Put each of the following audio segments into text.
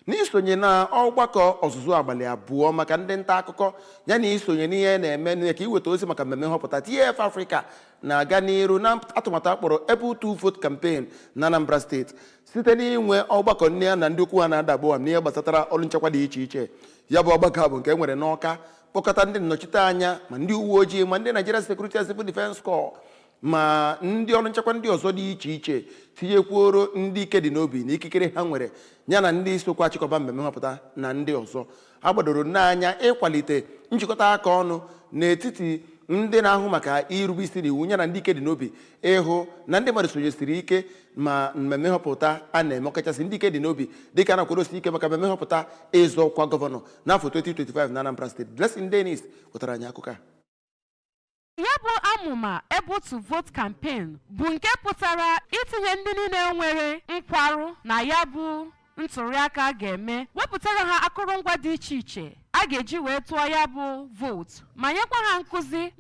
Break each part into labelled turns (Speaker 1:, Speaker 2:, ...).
Speaker 1: n'isonye na ọgbakọ ọzụzụ abalị abụọ maka ndị nta akụkọ ya na isonye n'ihe na-eme ka iweta ozi maka mmemme nhọpụta TAF Africa na-aga n'iru na atụmatụ akpọrọ Able to Vote campaign na Anambra steeti site n'inwe ọgbakọ nne ya na ndị okwu ha na-adagbu n'ihe gbasatara ọrụ nchekwa dị iche iche. Ya bụ ọgbakọ bụ nke nwere n'Ọka kpọkọta ndị nnọchite anya ma ndị uwe ojii ma ndị Nigeria Security and Civil Defense Corps ma ndị ọrụ nchekwa ndị ọzọ dị iche iche tinyekwuoro ndị ike dị n'obi na ikikere ha nwere ya na ndị isokwa achịkọba mmemme nhọpụta na ndị ọzọ. Ha gbadoro n'anya ịkwalite njikọta aka ọnụ n'etiti ndị na-ahụ maka irube isi n'iwu ya na ndị ike dị n'obi ịhụ na ndị mmadụ sonyesiri ike ma mmemme nhọpụta a na-eme ọkachasị ndị ike dị n'obi dịka na-akwadosi ike maka mmemme nhọpụta ịzọ ọkwa gọvanọ n'afọ 2025 na Anambra steeti. Blessing Dennis wetara anyị akụkọ a.
Speaker 2: Ya bụ amụma Able to Vote campaign bụ nke pụtara itinye ndị niile nwere nkwarụ na ya bụ ntụliaka ga-eme, wepụtara ha akụrụngwa dị iche iche a ga-eji wee tụọ ya bụ vote ma nyekwa ha nkụzi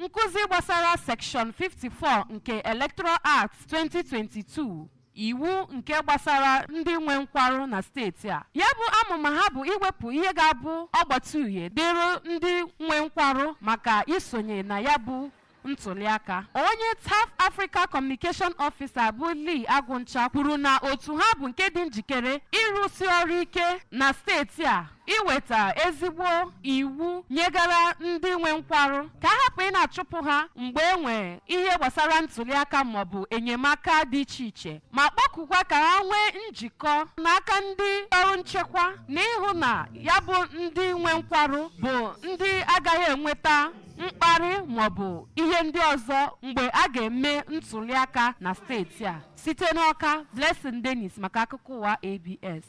Speaker 2: gbasara Section 54 nke Electoral Act 2022 iwu nke gbasara ndị nwe nkwarụ na steeti a. Ya bụ amụma ha bụ iwepụ ihe ga-abụ ọgbata uhie dịrị ndị nwe nkwarụ maka isonye na ya bụ ntụliaka. Onye TAF Africa Communication Officer bụ Lee Agwụncha kwuru na otu ha bụ nke dị njikere ịrụsi ọrụ ike na steeti a iweta ezigbo iwu nyegara ndị nwe nkwarụ ka hapụ ị na-achụpụ ha mgbe enwe ihe gbasara ntụliaka maọbụ enyemaka dị iche iche, ma kpọkụkwa ka ha nwee njikọ n'aka ndị ọrụ nchekwa n'ịhụ na ya bụ ndị nwe nkwarụ bụ ndị agaghị enweta mkparị maọbụ ihe ndị ọzọ mgbe a ga-eme ntụliaka na steeti a. Site n'Ọka, Blessing Dennis maka akụkọ ụwa ABS.